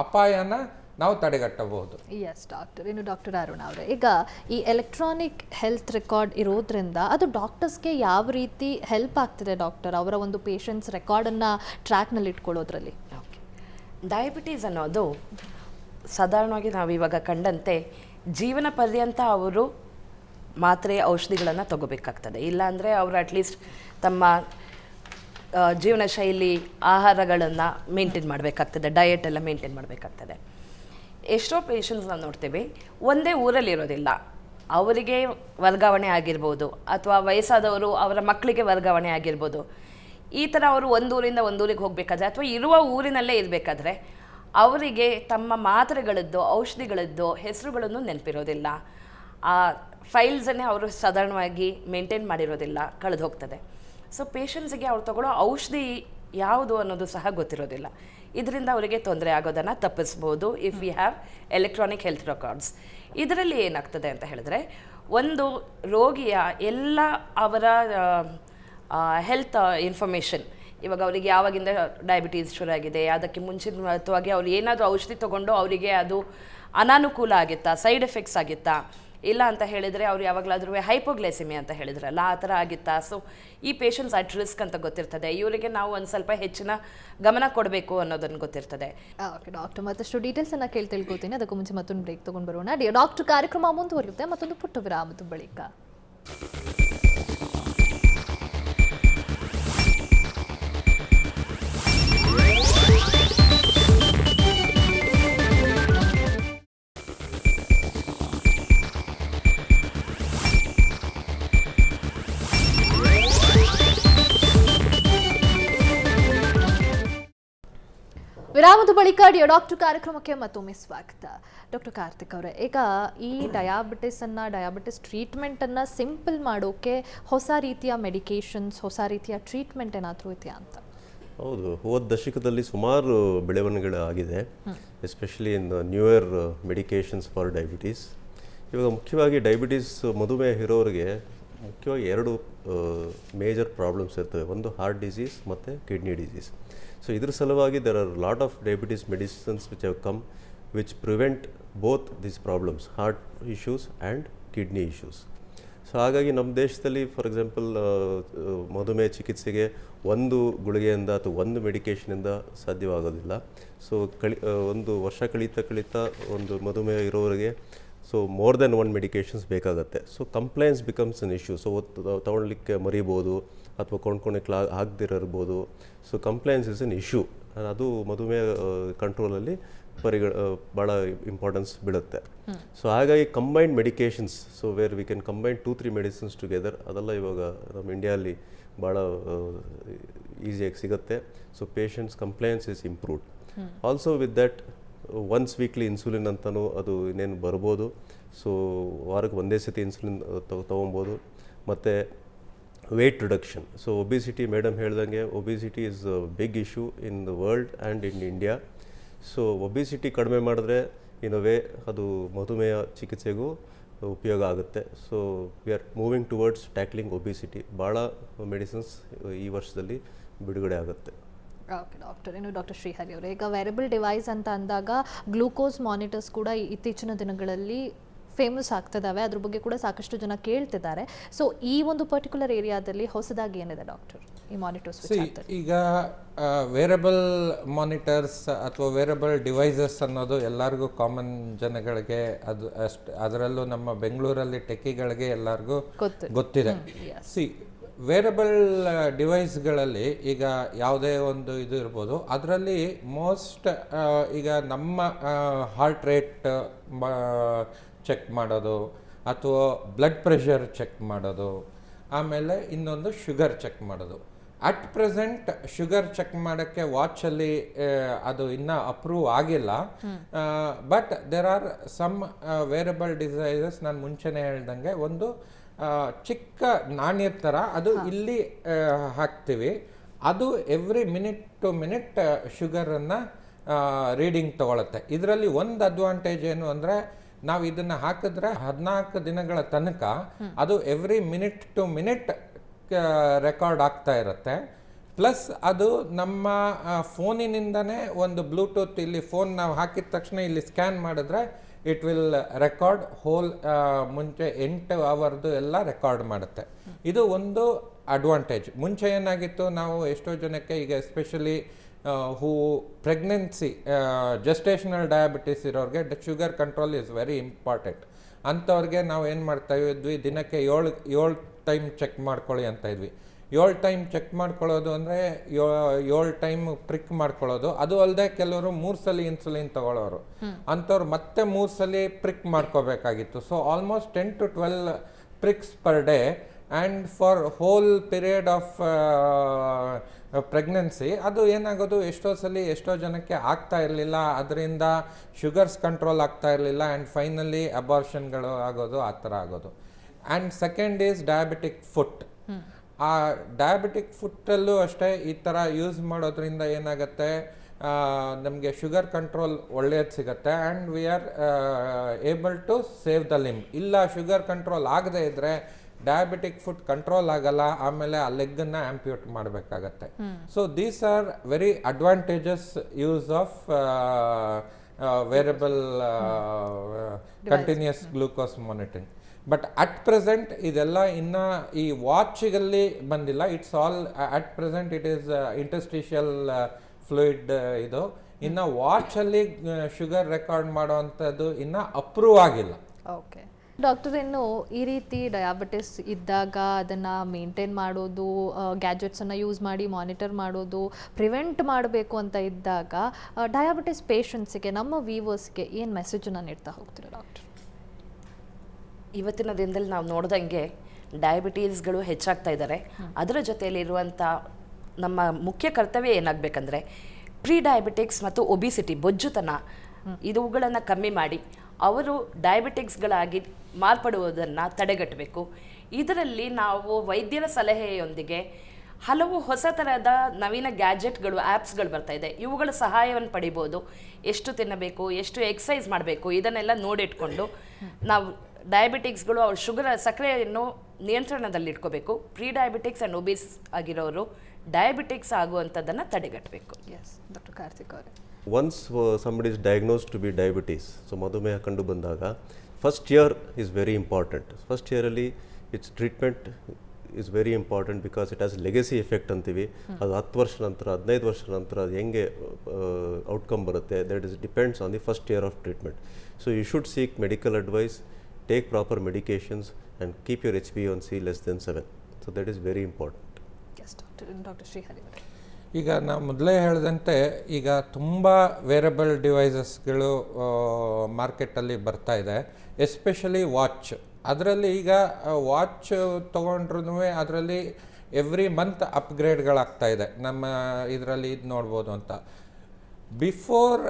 ಅಪಾಯನ ನಾವು ತಡೆಗಟ್ಟಬಹುದು. Yes doctor. ಇನ್ನು ಡಾಕ್ಟರ್ ಅರುಣ್ ಅವರೇ, ಈಗ ಈ ಎಲೆಕ್ಟ್ರಾನಿಕ್ ಹೆಲ್ತ್ ರೆಕಾರ್ಡ್ ಇರೋದ್ರಿಂದ ಅದು ಡಾಕ್ಟರ್ಸ್ಗೆ ಯಾವ ರೀತಿ ಹೆಲ್ಪ್ ಆಗ್ತಿದೆ ಡಾಕ್ಟರ್, ಅವರ ಒಂದು ಪೇಷಂಟ್ಸ್ ರೆಕಾರ್ಡನ್ನು ಟ್ರ್ಯಾಕ್ನಲ್ಲಿ ಇಟ್ಕೊಳ್ಳೋದ್ರಲ್ಲಿ? ಓಕೆ, ಡಯಾಬಿಟೀಸ್ ಅನ್ನೋದು ಸಾಧಾರಣವಾಗಿ ನಾವು ಇವಾಗ ಕಂಡಂತೆ ಜೀವನ ಪರ್ಯಂತ ಅವರು ಮಾತ್ರೆ ಔಷಧಿಗಳನ್ನು ತಗೋಬೇಕಾಗ್ತದೆ. ಇಲ್ಲಾಂದರೆ ಅವರು ಅಟ್ಲೀಸ್ಟ್ ತಮ್ಮ ಜೀವನ ಶೈಲಿ ಆಹಾರಗಳನ್ನು ಮೇಂಟೈನ್ ಮಾಡಬೇಕಾಗ್ತದೆ, ಡಯಟ್ ಎಲ್ಲ ಮೇಂಟೈನ್ ಮಾಡಬೇಕಾಗ್ತದೆ. ಎಷ್ಟೋ ಪೇಷಂಟ್ಸ್ ನಾವು ನೋಡ್ತೀವಿ, ಒಂದೇ ಊರಲ್ಲಿರೋದಿಲ್ಲ, ಅವರಿಗೆ ವರ್ಗಾವಣೆ ಆಗಿರ್ಬೋದು, ಅಥವಾ ವಯಸ್ಸಾದವರು ಅವರ ಮಕ್ಕಳಿಗೆ ವರ್ಗಾವಣೆ ಆಗಿರ್ಬೋದು. ಈ ಥರ ಅವರು ಒಂದೂರಿಂದ ಒಂದೂರಿಗೆ ಹೋಗಬೇಕಾದ್ರೆ ಅಥವಾ ಇರುವ ಊರಿನಲ್ಲೇ ಇರಬೇಕಾದ್ರೆ ಅವರಿಗೆ ತಮ್ಮ ಮಾತ್ರೆಗಳದ್ದು ಔಷಧಿಗಳದ್ದು ಹೆಸರುಗಳನ್ನು ನೆನಪಿರೋದಿಲ್ಲ. ಆ ಫೈಲ್ಸನ್ನೇ ಅವರು ಸಾಧಾರಣವಾಗಿ ಮೇಂಟೈನ್ ಮಾಡಿರೋದಿಲ್ಲ, ಕಳೆದು ಹೋಗ್ತದೆ. ಸೊ ಪೇಷಂಟ್ಸಿಗೆ ಅವ್ರು ತಗೊಳ್ಳೋ ಔಷಧಿ ಯಾವುದು ಅನ್ನೋದು ಸಹ ಗೊತ್ತಿರೋದಿಲ್ಲ. ಇದರಿಂದ ಅವರಿಗೆ ತೊಂದರೆ ಆಗೋದನ್ನು ತಪ್ಪಿಸ್ಬೋದು if we have electronic health records. ಇದರಲ್ಲಿ ಏನಾಗ್ತದೆ ಅಂತ ಹೇಳಿದ್ರೆ, ಒಂದು ರೋಗಿಯ ಎಲ್ಲ ಅವರ ಹೆಲ್ತ್ ಇನ್ಫಾರ್ಮೇಷನ್, ಇವಾಗ ಅವರಿಗೆ ಯಾವಾಗಿಂದ ಡಯಾಬಿಟೀಸ್ ಶುರುವಾಗಿದೆ, ಅದಕ್ಕೆ ಮುಂಚಿತವಾಗಿ ಅವ್ರು ಏನಾದರೂ ಔಷಧಿ ತೊಗೊಂಡು ಅವರಿಗೆ ಅದು ಅನಾನುಕೂಲ ಆಗಿತ್ತಾ, ಸೈಡ್ ಎಫೆಕ್ಟ್ಸ್ ಆಗಿತ್ತಾ, ಇಲ್ಲ ಅಂತ ಹೇಳಿದರೆ ಅವ್ರು ಯಾವಾಗಲಾದ್ರೂ ಹೈಪೋಗ್ಲೈಸಿಮಿ ಅಂತ ಹೇಳಿದ್ರಲ್ಲ ಆ ಥರ ಆಗಿತ್ತಾ. ಸೊ ಈ ಪೇಷಂಟ್ಸ್ ಅಟ್ ರಿಸ್ಕ್ ಅಂತ ಗೊತ್ತಿರ್ತದೆ, ಇವರಿಗೆ ನಾವು ಒಂದು ಸ್ವಲ್ಪ ಹೆಚ್ಚಿನ ಗಮನ ಕೊಡಬೇಕು ಅನ್ನೋದನ್ನು ಗೊತ್ತಿರ್ತದೆ. ಓಕೆ ಡಾಕ್ಟರ್, ಮತ್ತಷ್ಟು ಡೀಟೇಲ್ಸನ್ನು ತಿಳ್ಕೊತೀನಿ. ಅದಕ್ಕೂ ಮುಂಚೆ ಮತ್ತೊಂದು ಬ್ರೇಕ್ ತೊಗೊಂಡು ಬರೋಣ. ಡಾಕ್ಟರ್ ಕಾರ್ಯಕ್ರಮ ಮುಂದುವರಿಯುತ್ತೆ ಮತ್ತೊಂದು ಪುಟ್ಟ ವಿರಾಮದ ಬಳಿಕ. ವಿರಾಮದ ಬಳಿಕ ಡಾಕ್ಟರ್ ಕಾರ್ಯಕ್ರಮಕ್ಕೆ ಮತ್ತೊಮ್ಮೆ ಸ್ವಾಗತ. ಡಾಕ್ಟರ್ ಕಾರ್ತಿಕ್ ಅವರೇ, ಈಗ ಈ ಡಯಾಬಿಟಿಸ್ ಟ್ರೀಟ್ಮೆಂಟನ್ನು ಸಿಂಪಲ್ ಮಾಡೋಕ್ಕೆ ಹೊಸ ರೀತಿಯ ಮೆಡಿಕೇಶನ್ಸ್, ಹೊಸ ರೀತಿಯ ಟ್ರೀಟ್ಮೆಂಟ್ ಏನಾದರೂ ಇದೆಯಾ ಅಂತ? ಹೌದು, ಹೋದ ದಶಕದಲ್ಲಿ ಸುಮಾರು ಬೆಳವಣಿಗೆಗಳಾಗಿದೆ, especially in newer medications for diabetes. ಇವಾಗ ಮುಖ್ಯವಾಗಿ ಡಯಾಬಿಟೀಸ್ ಮಧುಮೇಹ ಇರೋರಿಗೆ ಮುಖ್ಯವಾಗಿ 2 ಮೇಜರ್ ಪ್ರಾಬ್ಲಮ್ಸ್ ಇರ್ತವೆ. ಒಂದು ಹಾರ್ಟ್ ಡಿಸೀಸ್ ಮತ್ತು ಕಿಡ್ನಿ ಡಿಸೀಸ್. ಸೊ ಇದ್ರ ಸಲುವಾಗಿ there are lot of diabetes medicines which have come which prevent both these problems, heart issues and kidney issues. So ಹಾಗಾಗಿ ನಮ್ಮ ದೇಶದಲ್ಲಿ ಫಾರ್ ಎಕ್ಸಾಂಪಲ್ ಮಧುಮೇಹ ಚಿಕಿತ್ಸೆಗೆ ಒಂದು ಗುಳಿಗೆಯಿಂದ ಅಥವಾ ಒಂದು ಮೆಡಿಕೇಷನಿಂದ ಸಾಧ್ಯವಾಗೋದಿಲ್ಲ. ಸೊ ಒಂದು ವರ್ಷ ಕಳೀತಾ ಒಂದು ಮಧುಮೇಹ ಇರೋರಿಗೆ ಸೊ ಮೋರ್ ದೆನ್ 1 ಮೆಡಿಕೇಷನ್ಸ್ ಬೇಕಾಗುತ್ತೆ. So compliance becomes an issue. So ತೊಗೊಳ್ಲಿಕ್ಕೆ ಮರಿಬೋದು ಅಥವಾ ಕೊಂಡ್ಕೊಳಕ್ಕೆ ಆಗದಿರಬಹುದು. So compliance is an issue. ಅದು ಮಧುಮೇಹ ಕಂಟ್ರೋಲಲ್ಲಿ ಭಾಳ ಇಂಪಾರ್ಟೆನ್ಸ್ ಬೀಳುತ್ತೆ. ಸೊ ಹಾಗಾಗಿ combined medications, so where we can combine 2-3 medicines together, ಅದೆಲ್ಲ ಇವಾಗ ನಮ್ಮ ಇಂಡಿಯಾದಲ್ಲಿ ಭಾಳ ಈಸಿಯಾಗಿ ಸಿಗುತ್ತೆ. ಸೊ patients compliance is improved. Also with that once weekly insulin ಅಂತಲೂ ಅದು ಇನ್ನೇನು ಬರ್ಬೋದು. ಸೊ ವಾರಕ್ಕೆ ಒಂದೇ ಸತಿ ಇನ್ಸುಲಿನ್ ತೊಗೊಬೋದು. ಮತ್ತು weight reduction. So obesity, madam ಹೇಳ್ದಂಗೆ obesity is a big issue in the world and in India. So obesity ಕಡಿಮೆ ಮಾಡಿದ್ರೆ ಇನ್ ಅ ವೇ ಅದು ಮಧುಮೇಹ ಚಿಕಿತ್ಸೆಗೂ ಉಪಯೋಗ ಆಗುತ್ತೆ. So we are moving towards tackling obesity. ಭಾಳ ಮೆಡಿಸಿನ್ಸ್ ಈ ವರ್ಷದಲ್ಲಿ ಬಿಡುಗಡೆ ಆಗುತ್ತೆ. ಓಕೆ ಡಾಕ್ಟರ್, ಇನ್ನು ಡಾಕ್ಟರ್ ಶ್ರೀಹರಿ ಅವರೇ, ಈಗ ವೇರಬಲ್ ಡಿವೈಸ್ ಅಂತ ಅಂದಾಗ ಗ್ಲೂಕೋಸ್ ಮಾನಿಟರ್ಸ್ ಕೂಡ ಇತ್ತೀಚಿನ ದಿನಗಳಲ್ಲಿ ಫೇಮಸ್ ಆಗ್ತಿದ್ದಾವೆ, ಅದ್ರ ಬಗ್ಗೆ ಕೂಡ ಸಾಕಷ್ಟು ಜನ ಕೇಳ್ತಿದ್ದಾರೆ. ಸೊ ಈ ಒಂದು ಪರ್ಟಿಕ್ಯುಲರ್ ಏರಿಯಾದಲ್ಲಿ ಹೊಸದಾಗಿ ಏನಿದೆ ಡಾಕ್ಟರ್ ಈ ಮಾನಿಟರ್ಸ್? ಈಗ ವೇರಬಲ್ ಮಾನಿಟರ್ಸ್ ಅಥವಾ ವೇರಬಲ್ ಡಿವೈಸಸ್ ಅನ್ನೋದು ಎಲ್ಲರಿಗೂ ಕಾಮನ್ ಜನಗಳಿಗೆ, ಅದು ಅದರಲ್ಲೂ ನಮ್ಮ ಬೆಂಗಳೂರಲ್ಲಿ ಟೆಕ್ಕಿಗಳಿಗೆ ಎಲ್ಲರಿಗೂ ಗೊತ್ತಿದೆ. ವೇರಬಲ್ ಡಿವೈಸ್ಗಳಲ್ಲಿ ಈಗ ಯಾವುದೇ ಒಂದು ಇದು ಇರ್ಬೋದು, ಅದರಲ್ಲಿ ಮೋಸ್ಟ್ ಈಗ ನಮ್ಮ ಹಾರ್ಟ್ ರೇಟ್ ಚೆಕ್ ಮಾಡೋದು ಅಥವಾ ಬ್ಲಡ್ ಪ್ರೆಷರ್ ಚೆಕ್ ಮಾಡೋದು, ಆಮೇಲೆ ಇನ್ನೊಂದು ಶುಗರ್ ಚೆಕ್ ಮಾಡೋದು. ಅಟ್ ಪ್ರೆಸೆಂಟ್ ಶುಗರ್ ಚೆಕ್ ಮಾಡೋಕ್ಕೆ ವಾಚಲ್ಲಿ ಅದು ಇನ್ನೂ ಅಪ್ರೂವ್ ಆಗಿಲ್ಲ. But there are some wearable devices, ನಾನು ಮುಂಚೆನೇ ಹೇಳ್ದಂಗೆ ಒಂದು ಚಿಕ್ಕ ನಾಣ್ಯದ ಥರ ಅದು ಇಲ್ಲಿ ಹಾಕ್ತೀವಿ. ಅದು ಎವ್ರಿ ಮಿನಿಟ್ ಟು ಮಿನಿಟ್ ಶುಗರನ್ನು ರೀಡಿಂಗ್ ತಗೊಳುತ್ತೆ. ಇದರಲ್ಲಿ ಒಂದು ಅಡ್ವಾಂಟೇಜ್ ಏನು ಅಂದರೆ, ನಾವು ಇದನ್ನು ಹಾಕಿದ್ರೆ 14 ದಿನಗಳ ತನಕ ಅದು every minute to minute record ಆಗ್ತಾ ಇರುತ್ತೆ. ಪ್ಲಸ್ ಅದು ನಮ್ಮ ಫೋನಿನಿಂದನೇ ಒಂದು ಬ್ಲೂಟೂತ್, ಇಲ್ಲಿ ಫೋನ್ ನಾವು ಹಾಕಿದ ತಕ್ಷಣ ಇಲ್ಲಿ ಸ್ಕ್ಯಾನ್ ಮಾಡಿದ್ರೆ ಇಟ್ ವಿಲ್ ರೆಕಾರ್ಡ್ ಹೋಲ್, ಮುಂಚೆ 8 ಅವರ್ದು ಎಲ್ಲ ರೆಕಾರ್ಡ್ ಮಾಡುತ್ತೆ. ಇದು ಒಂದು ಅಡ್ವಾಂಟೇಜ್. ಮುಂಚೆ ಏನಾಗಿತ್ತು, ನಾವು ಎಷ್ಟೋ ಜನಕ್ಕೆ ಈಗ ಎಸ್ಪೆಷಲಿ ಹೂ ಪ್ರೆಗ್ನೆನ್ಸಿ, ಜೆಸ್ಟೇಷನಲ್ ಡಯಾಬಿಟಿಸ್ ಇರೋರಿಗೆ sugar control is very important. ಅಂಥವ್ರಿಗೆ ನಾವು ಏನು ಮಾಡ್ತಾ ಇದ್ವಿ, ದಿನಕ್ಕೆ 7 ಟೈಮ್ ಚೆಕ್ ಮಾಡ್ಕೊಳ್ಳಿ ಅಂತ ಇದ್ವಿ. 7 ಟೈಮ್ ಚೆಕ್ ಮಾಡ್ಕೊಳ್ಳೋದು ಅಂದರೆ 7 ಟೈಮ್ ಪ್ರಿಕ್ ಮಾಡ್ಕೊಳ್ಳೋದು. ಅದು ಅಲ್ಲದೆ ಕೆಲವರು 3 ಸಲ ಇನ್ಸುಲಿನ್ ತಗೊಳ್ಳೋರು, ಅಂಥವ್ರು ಮತ್ತೆ 3 ಸಲ ಪ್ರಿಕ್ ಮಾಡ್ಕೋಬೇಕಾಗಿತ್ತು. So almost 10 to 12 pricks per day, and for whole period of pregnancy ಅದು ಏನಾಗೋದು, ಎಷ್ಟೋ ಜನಕ್ಕೆ ಆಗ್ತಾ ಇರಲಿಲ್ಲ, ಅದರಿಂದ ಶುಗರ್ಸ್ ಕಂಟ್ರೋಲ್ ಆಗ್ತಾ ಇರಲಿಲ್ಲ, ಆ್ಯಂಡ್ ಫೈನಲಿ ಅಬಾರ್ಷನ್ಗಳು ಆಗೋದು, ಆ ಥರ ಆಗೋದು. And second is diabetic foot. ಆ ಡಯಾಬಿಟಿಕ್ ಫುಟ್ಟಲ್ಲೂ ಅಷ್ಟೇ ಈ ಥರ ಯೂಸ್ ಮಾಡೋದ್ರಿಂದ ಏನಾಗುತ್ತೆ, ನಮಗೆ ಶುಗರ್ ಕಂಟ್ರೋಲ್ ಒಳ್ಳೆಯದು ಸಿಗುತ್ತೆ, and we are able to save the limb. ಇಲ್ಲ ಶುಗರ್ ಕಂಟ್ರೋಲ್ ಆಗದೆ ಇದ್ದರೆ ಡಯಾಬಿಟಿಕ್ ಫುಡ್ ಕಂಟ್ರೋಲ್ ಆಗಲ್ಲ, ಆಮೇಲೆ ಆ ಲೆಗ್ಗನ್ನು ಆಂಪ್ಯೂಟ್ ಮಾಡಬೇಕಾಗತ್ತೆ. So these are very advantages use of wearable continuous glucose monitoring. But at present ಇದೆಲ್ಲ ಇನ್ನು ಈ ವಾಚ್ಗಳಲ್ಲಿ ಬಂದಿಲ್ಲ. It's all at present it is interstitial fluid. ಇದು ಇನ್ನು ವಾಚಲ್ಲಿ ಶುಗರ್ ರೆಕಾರ್ಡ್ ಮಾಡುವಂಥದ್ದು ಇನ್ನು ಅಪ್ರೂವ್ ಆಗಿಲ್ಲ. ಓಕೆ ಡಾಕ್ಟರ್, ಇನ್ನು ಈ ರೀತಿ ಡಯಾಬಿಟಿಸ್ ಇದ್ದಾಗ ಅದನ್ನು ಮೇಂಟೈನ್ ಮಾಡೋದು, ಗ್ಯಾಜೆಟ್ಸನ್ನು ಯೂಸ್ ಮಾಡಿ ಮಾನಿಟರ್ ಮಾಡೋದು, ಪ್ರಿವೆಂಟ್ ಮಾಡಬೇಕು ಅಂತ ಇದ್ದಾಗ ಡಯಾಬಿಟಿಸ್ ಪೇಷಂಟ್ಸಿಗೆ, ನಮ್ಮ ವ್ಯೂವರ್ಸ್ಗೆ ಏನು ಮೆಸೇಜನ್ನು ನೀಡ್ತಾ ಹೋಗ್ತೀರಾ ಡಾಕ್ಟರ್? ಇವತ್ತಿನ ದಿನದಲ್ಲಿ ನಾವು ನೋಡ್ದಂಗೆ ಡಯಾಬಿಟೀಸ್ಗಳು ಹೆಚ್ಚಾಗ್ತಾ ಇದ್ದಾರೆ. ಅದರ ಜೊತೆಯಲ್ಲಿರುವಂಥ ನಮ್ಮ ಮುಖ್ಯ ಕರ್ತವ್ಯ ಏನಾಗಬೇಕಂದ್ರೆ ಪ್ರೀ ಡಯಾಬಿಟಿಕ್ಸ್ ಮತ್ತು ಒಬಿಸಿಟಿ, ಬೊಜ್ಜುತನ, ಇವುಗಳನ್ನು ಕಮ್ಮಿ ಮಾಡಿ ಅವರು ಡಯಾಬಿಟಿಕ್ಸ್ಗಳಾಗಿ ಮಾರ್ಪಡುವುದನ್ನು ತಡೆಗಟ್ಟಬೇಕು. ಇದರಲ್ಲಿ ನಾವು ವೈದ್ಯರ ಸಲಹೆಯೊಂದಿಗೆ ಹಲವು ಹೊಸ ಥರದ ನವೀನ ಗ್ಯಾಜೆಟ್ಗಳು, ಆ್ಯಪ್ಸ್ಗಳು ಬರ್ತಾ ಇದೆ. ಇವುಗಳ ಸಹಾಯವನ್ನು ಪಡಿಬೋದು. ಎಷ್ಟು ತಿನ್ನಬೇಕು, ಎಷ್ಟು ಎಕ್ಸಸೈಸ್ ಮಾಡಬೇಕು, ಇದನ್ನೆಲ್ಲ ನೋಡಿಟ್ಕೊಂಡು ನಾವು ಡಯಾಬಿಟಿಕ್ಸ್ಗಳು, ಅವ್ರ ಸಕ್ಕರೆಯನ್ನು ನಿಯಂತ್ರಣದಲ್ಲಿಟ್ಕೋಬೇಕು. ಪ್ರೀ ಡಯಾಬಿಟಿಕ್ಸ್ ಆ್ಯಂಡ್ ಒಬಿಸ್ ಆಗಿರೋರು ಡಯಾಬಿಟಿಕ್ಸ್ ಆಗುವಂಥದ್ದನ್ನು ತಡೆಗಟ್ಟಬೇಕು. ಎಸ್ ಡಾಕ್ಟರ್ ಕಾರ್ತಿಕ್ ಅವರೇ, once somebody is diagnosed to be diabetes, so ಮಧುಮೇಹ ಕಂಡು ಬಂದಾಗ first year is very important. First ಇಯರಲ್ಲಿ it's treatment is very important because it has legacy effect ಅಂತೀವಿ. ಅದು 10 ವರ್ಷ ನಂತರ, 15 ವರ್ಷ ನಂತರ ಅದು ಹೆಂಗೆ ಔಟ್ಕಮ್ ಬರುತ್ತೆ, that is depends on the first year of treatment. So you should seek medical advice, take proper medications and keep your HbA1c less than 7. So that is very important. Yes, Dr. Srihari ಅವರೇ. ಈಗ ನಾವು ಮೊದಲೇ ಹೇಳಿದಂತೆ ಈಗ ತುಂಬ wearable ಡಿವೈಸಸ್ಗಳು ಮಾರ್ಕೆಟಲ್ಲಿ ಬರ್ತಾ ಇದೆ, ಎಸ್ಪೆಷಲಿ ವಾಚ್. ಅದರಲ್ಲಿ ಈಗ ವಾಚ್ ತೊಗೊಂಡ್ರೂ ಅದರಲ್ಲಿ ಎವ್ರಿ ಮಂತ್ ಅಪ್ಗ್ರೇಡ್ಗಳಾಗ್ತಾ ಇದೆ. ನಮ್ಮ ಇದರಲ್ಲಿ ಇದು ನೋಡ್ಬೋದು ಅಂತ. Before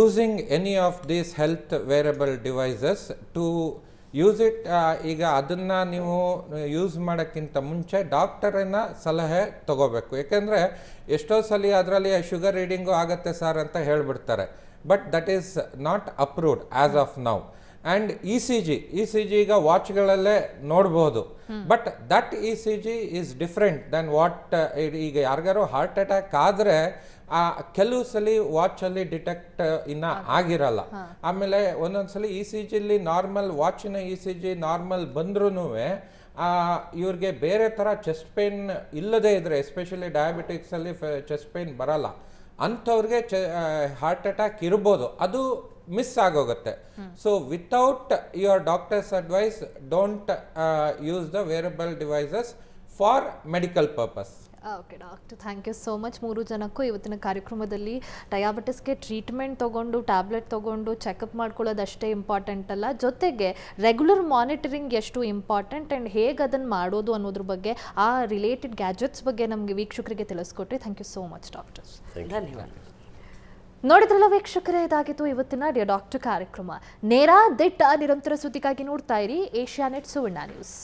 using any of these health wearable devices, to use it, ಈಗ ಅದನ್ನು ನೀವು ಯೂಸ್ ಮಾಡೋಕ್ಕಿಂತ ಮುಂಚೆ ಡಾಕ್ಟರನ್ನ ಸಲಹೆ ತೊಗೋಬೇಕು. ಯಾಕೆಂದರೆ ಎಷ್ಟೋ ಸಲ ಅದರಲ್ಲಿ ಶುಗರ್ ರೀಡಿಂಗು ಆಗುತ್ತೆ ಸರ್ ಅಂತ ಹೇಳಿಬಿಡ್ತಾರೆ. But that is not approved as of now. And E C G ಈಗ ವಾಚ್ಗಳಲ್ಲೇ ನೋಡ್ಬೋದು. But that E C G is different than what. ಈಗ ಯಾರಿಗಾರು ಹಾರ್ಟ್ ಅಟ್ಯಾಕ್ ಆದರೆ ಕೆಲವು ಸಲ ವಾಚಲ್ಲಿ ಡಿಟೆಕ್ಟ್ ಇನ್ನು ಆಗಿರಲ್ಲ. ಆಮೇಲೆ ಒಂದೊಂದ್ಸಲಿ ಇ ಸಿ ಜಿಲಿ ನಾರ್ಮಲ್, ವಾಚಿನ ಇ ಸಿ ಜಿ ನಾರ್ಮಲ್ ಬಂದ್ರೂ ಇವ್ರಿಗೆ ಬೇರೆ ಥರ ಚೆಸ್ಟ್ ಪೇನ್ ಇಲ್ಲದೇ ಇದ್ರೆ, ಎಸ್ಪೆಷಲಿ ಡಯಾಬಿಟಿಕ್ಸಲ್ಲಿ ಚೆಸ್ಟ್ ಪೇನ್ ಬರಲ್ಲ ಅಂಥವ್ರಿಗೆ ಹಾರ್ಟ್ ಅಟ್ಯಾಕ್ ಇರ್ಬೋದು, ಅದು ಮಿಸ್ ಆಗೋಗುತ್ತೆ. So without your doctor's advice don't use the wearable devices for medical purpose. Okay doctor, thank you so much. 3 ಜನಕ್ಕೂ ಇವತ್ತಿನ ಕಾರ್ಯಕ್ರಮದಲ್ಲಿ ಡಯಾಬಿಟಿಸ್ಗೆ ಟ್ರೀಟ್ಮೆಂಟ್ ತೊಗೊಂಡು, ಟ್ಯಾಬ್ಲೆಟ್ ತೊಗೊಂಡು ಚೆಕಪ್ ಮಾಡ್ಕೊಳ್ಳೋದು ಅಷ್ಟೇ ಇಂಪಾರ್ಟೆಂಟ್ ಅಲ್ಲ, ಜೊತೆಗೆ ರೆಗ್ಯುಲರ್ ಮಾನಿಟರಿಂಗ್ ಎಷ್ಟು ಇಂಪಾರ್ಟೆಂಟ್ ಆ್ಯಂಡ್ ಹೇಗೆ ಅದನ್ನು ಮಾಡೋದು ಅನ್ನೋದ್ರ ಬಗ್ಗೆ, ಆ ರಿಲೇಟೆಡ್ ಗ್ಯಾಜೆಟ್ಸ್ ಬಗ್ಗೆ ನಮಗೆ ವೀಕ್ಷಕರಿಗೆ ತಿಳಿಸ್ಕೊಟ್ರಿ. Thank you so much doctors. ಧನ್ಯವಾದ. ನೋಡಿದ್ರಲ್ಲ ವೀಕ್ಷಕರೇ, ಇದಾಗಿತ್ತು ಇವತ್ತಿನ ಡಿಯರ್ ಡಾಕ್ಟರ್ ಕಾರ್ಯಕ್ರಮ. ನೇರ ದಿಟ್ಟ ನಿರಂತರ ಸುದ್ದಿಗಾಗಿ ನೋಡ್ತಾ ಇರಿ ಏಷ್ಯಾನೆಟ್ ಸುವರ್ಣ ನ್ಯೂಸ್.